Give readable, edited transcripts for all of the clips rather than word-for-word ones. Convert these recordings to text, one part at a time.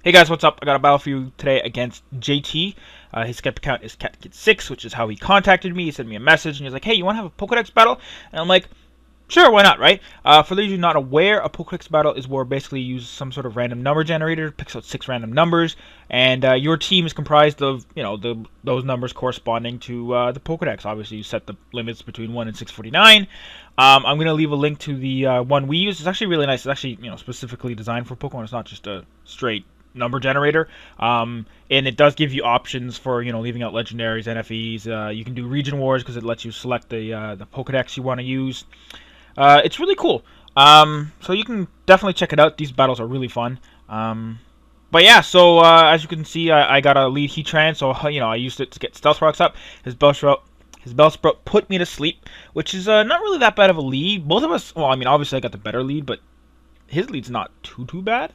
Hey guys, what's up? I got a battle for you today against JT. His Skype account is CatKid6, which is how he contacted me. He sent me a message and he's like, hey, you want to have a Pokedex battle? And I'm like, sure, why not, right? For those of you not aware, a Pokedex battle is where basically you use some sort of random number generator, picks out 6 random numbers, and your team is comprised of, those numbers corresponding to the Pokedex. Obviously, you set the limits between 1 and 649. I'm going to leave a link to the one we use. It's actually really nice. It's actually, specifically designed for Pokemon. It's not just a straight number generator, and it does give you options for leaving out legendaries, NFEs. You can do region wars because it lets you select the Pokedex you want to use. It's really cool. So you can definitely check it out. These battles are really fun. But yeah, so as you can see, I got a lead Heatran, so I used it to get Stealth Rocks up. His Bellsprout put me to sleep, which is not really that bad of a lead. Both of us, well, I mean, obviously I got the better lead, but his lead's not too bad.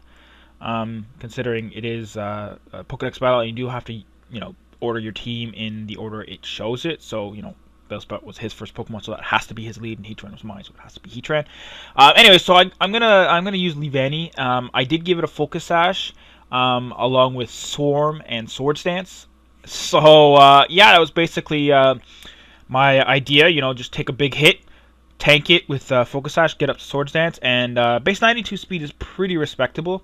Considering it is a Pokedex battle, and you do have to, order your team in the order it shows it. So, Bellsprout was his first Pokemon, so that has to be his lead, and Heatran was mine, so it has to be Heatran. Anyway, so I'm gonna use Leavanny. I did give it a Focus Sash, along with Swarm and Swords Dance. So yeah, that was basically my idea. Just take a big hit, tank it with Focus Sash, get up to Swords Dance, and base 92 speed is pretty respectable.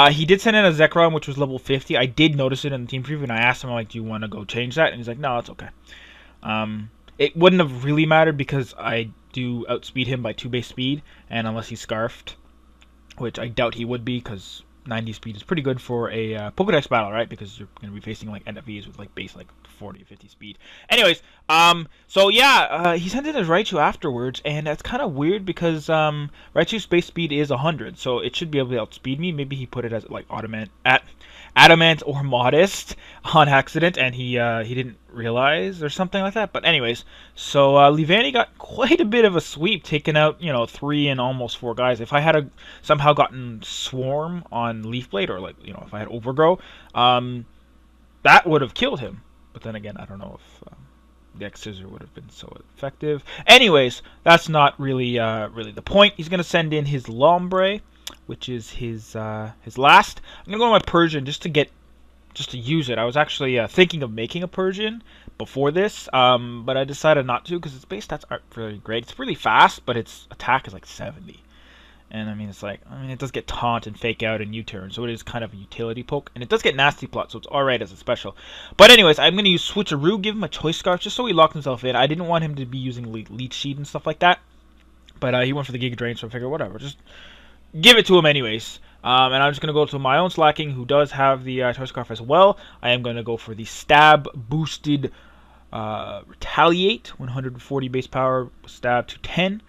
He did send in a Zekrom, which was level 50. I did notice it in the team preview, and I asked him, like, do you want to go change that? And he's like, no, it's okay. It wouldn't have really mattered because I do outspeed him by 2 base speed, and unless he's Scarfed, which I doubt he would be, because 90 speed is pretty good for a Pokedex battle, right? Because you're going to be facing like NFEs with like base like 40 or 50 speed. Anyways, so yeah, he sent in his Raichu afterwards, and that's kind of weird because Raichu's base speed is 100, so it should be able to outspeed me. Maybe he put it as like Adamant or Modest on accident, and he didn't realize or something like that. But anyways, so Leavanny got quite a bit of a sweep, taking out 3 and almost 4 guys. If I had somehow gotten Swarm on Leaf Blade, or like if I had Overgrow, that would have killed him. But then again, I don't know if the X-Scissor would have been so effective. Anyways, that's not really the point. He's gonna send in his Lombre, which is his last. I'm gonna go to my Persian just to use it. I was actually thinking of making a Persian before this, but I decided not to because its base stats aren't really great. It's really fast, but its attack is like 70. And I mean, it does get Taunt and Fake Out and U-Turn, so it is kind of a utility poke. And it does get Nasty Plot, so it's alright as a special. But anyways, I'm going to use Switcheroo, give him a Choice Scarf, just so he locked himself in. I didn't want him to be using Leech Seed and stuff like that. But he went for the Giga Drain, so I figured, whatever, just give it to him anyways. And I'm just going to go to my own Slacking, who does have the Choice Scarf as well. I am going to go for the Stab Boosted Retaliate, 140 base power, Stab to 10.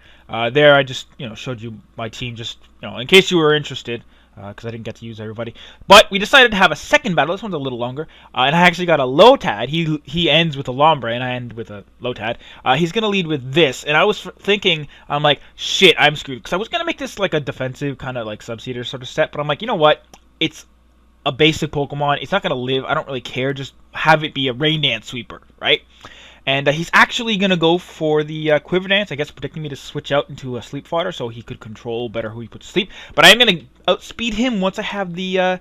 There I just showed you my team, just in case you were interested, because I didn't get to use everybody. But we decided to have a second battle. This one's a little longer, and I actually got a Lotad. He ends with a Lombre, and I end with a Lotad. He's gonna lead with this, and I was thinking, I'm like, shit, I'm screwed, because I was gonna make this like a defensive kind of like Sub-Seeder sort of set, but I'm like, you know what? It's a basic Pokemon. It's not gonna live. I don't really care. Just have it be a Rain Dance Sweeper, right? And he's actually going to go for the Quiver Dance, I guess predicting me to switch out into a Sleep Fodder so he could control better who he puts to sleep. But I'm going to outspeed him once I have the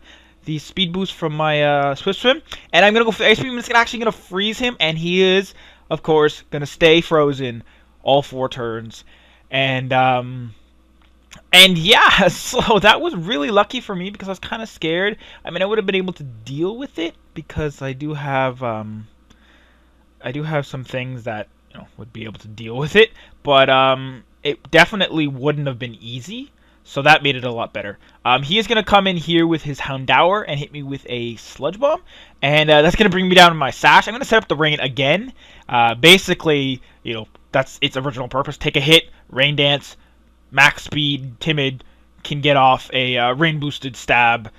speed boost from my Swift Swim. And I'm going to go for the Ice Beam, and it's actually going to freeze him. And he is, of course, going to stay frozen all 4 turns. And yeah, so that was really lucky for me because I was kind of scared. I mean, I would have been able to deal with it because I do have some things that would be able to deal with it, but it definitely wouldn't have been easy, so that made it a lot better. He is going to come in here with his Houndour and hit me with a Sludge Bomb, and that's going to bring me down to my Sash. I'm going to set up the Rain again. Basically, that's its original purpose. Take a hit, Rain Dance, max speed, Timid, can get off a Rain-boosted Stab,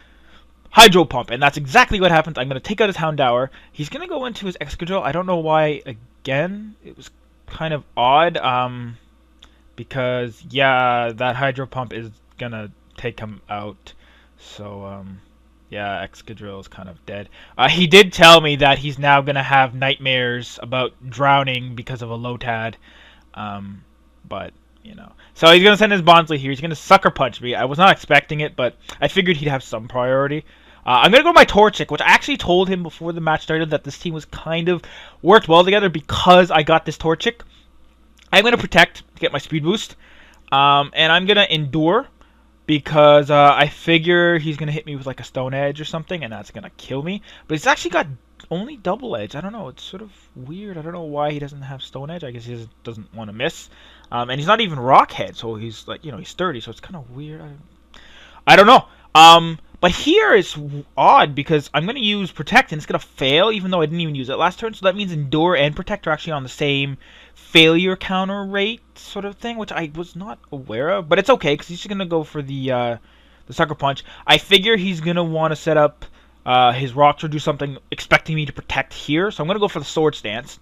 Hydro Pump, and that's exactly what happens. I'm going to take out his Houndour. He's going to go into his Excadrill. I don't know why, again. It was kind of odd, because, yeah, that Hydro Pump is going to take him out. So, yeah, Excadrill is kind of dead. He did tell me that he's now going to have nightmares about drowning because of a Lotad, but so he's going to send his Bonsly here. He's going to Sucker Punch me. I was not expecting it, but I figured he'd have some priority. I'm going to go to my Torchic, which I actually told him before the match started that this team was kind of worked well together because I got this Torchic. I'm going to Protect to get my speed boost. And I'm going to Endure because I figure he's going to hit me with like a Stone Edge or something, and that's going to kill me. But he's actually got only Double Edge. I don't know. It's sort of weird. I don't know why he doesn't have Stone Edge. I guess he doesn't want to miss. And he's not even Rock Head, so he's like, he's sturdy, so it's kind of weird. I don't know. But here it's odd because I'm going to use Protect and it's going to fail even though I didn't even use it last turn. So that means Endure and Protect are actually on the same failure counter rate sort of thing, which I was not aware of. But it's okay because he's just going to go for the Sucker Punch. I figure he's going to want to set up his Rocks or do something expecting me to Protect here. So I'm going to go for the Sword Stance.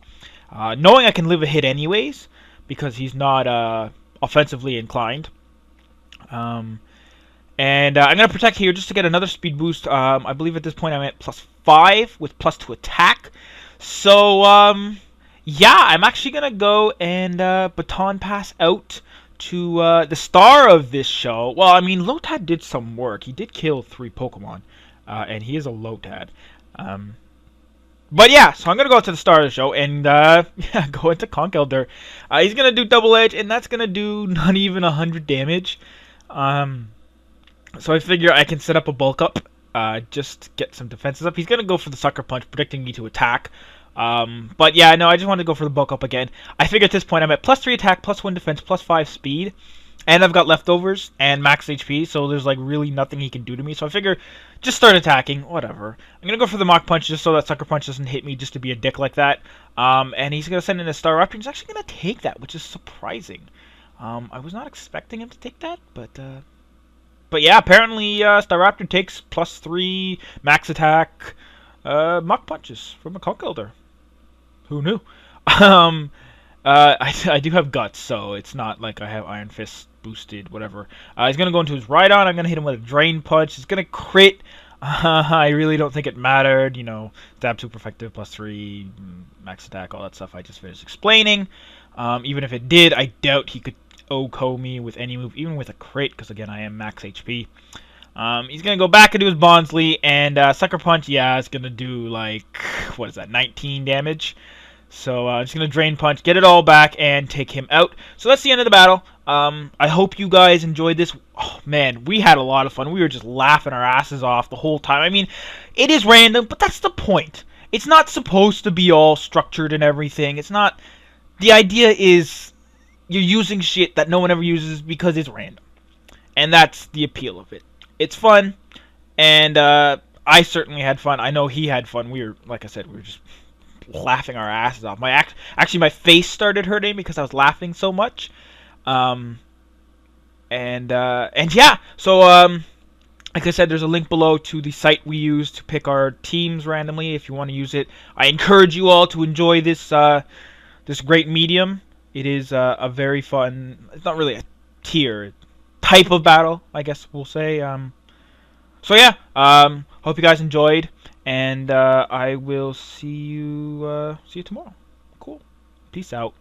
Knowing I can live a hit anyways because he's not offensively inclined. And I'm going to Protect here just to get another speed boost. I believe at this point I'm at +5 with +2 attack. So, yeah, I'm actually going to go and Baton Pass out to the star of this show. Well, I mean, Lotad did some work. He did kill 3 Pokemon, and he is a Lotad. But yeah, so I'm going to go to the star of the show and yeah, go into Conkeldurr. He's going to do Double Edge, and that's going to do not even 100 damage. So I figure I can set up a bulk up, just get some defenses up. He's going to go for the Sucker Punch, predicting me to attack. But yeah, no, I just want to go for the bulk up again. I figure at this point I'm at +3 attack, +1 defense, +5 speed. And I've got leftovers and max HP, so there's like really nothing he can do to me. So I figure just start attacking, whatever. I'm going to go for the Mach Punch just so that Sucker Punch doesn't hit me just to be a dick like that. And he's going to send in a Staraptor. He's actually going to take that, which is surprising. I was not expecting him to take that, But yeah, apparently Staraptor takes +3 max attack Mach Punches from a Conkeldurr. Who knew? I do have Guts, so it's not like I have Iron Fist boosted, whatever. He's going to go into his Rhydon. I'm going to hit him with a Drain Punch. He's going to crit. I really don't think it mattered. Stab super effective, +3, max attack, all that stuff I just finished explaining. Even if it did, I doubt he could OHKO me with any move, even with a crit, because again, I am max HP. He's going to go back into his Bonsly, and Sucker Punch, yeah, it's going to do, like, what is that, 19 damage. So I'm just going to Drain Punch, get it all back, and take him out. So that's the end of the battle. I hope you guys enjoyed this. Oh, man, we had a lot of fun. We were just laughing our asses off the whole time. I mean, it is random, but that's the point. It's not supposed to be all structured and everything. It's not... The idea is you're using shit that no one ever uses because it's random. And that's the appeal of it. It's fun, and I certainly had fun. I know he had fun. We were, like I said, we were just laughing our asses off. Actually, my face started hurting because I was laughing so much. And yeah, so like I said, there's a link below to the site we use to pick our teams randomly. If you want to use it, I encourage you all to enjoy this this great medium. It is a very fun. It's not really a tier type of battle, I guess we'll say. So yeah, hope you guys enjoyed, and I will see you tomorrow. Cool. Peace out.